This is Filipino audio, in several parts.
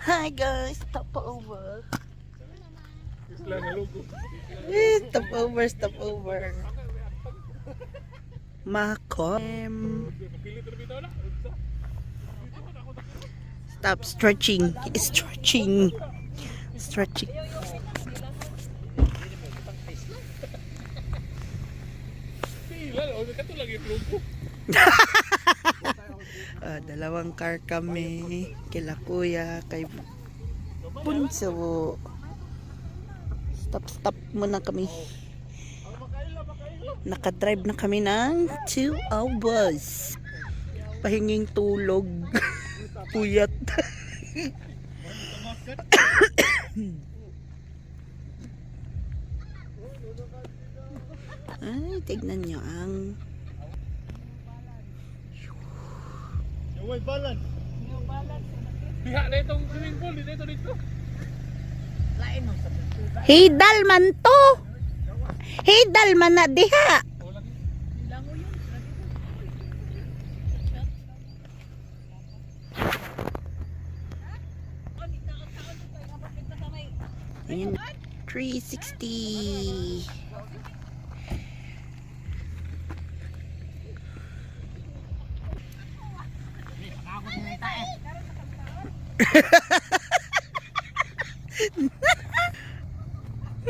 Hi guys, stop over. Stop over. Makom. Stop stretching. Stretching. Dalawang car kami. Kila kuya, kay Bunso. Stop muna kami. Nakadrive na kami ng 2 hours. Pahinging tulog. Puyat. Ay, tignan nyo ang Diha na itong swimming pool, dito. Hidal man to. Hidal man na diha. Ayan, 360.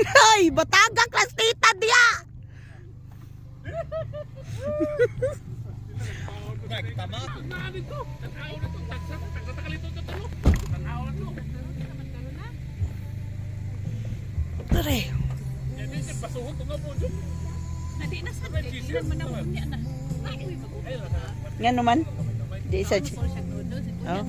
Ay, bataga klas tita dia. Tare. Nga naman. Di isa. Oh.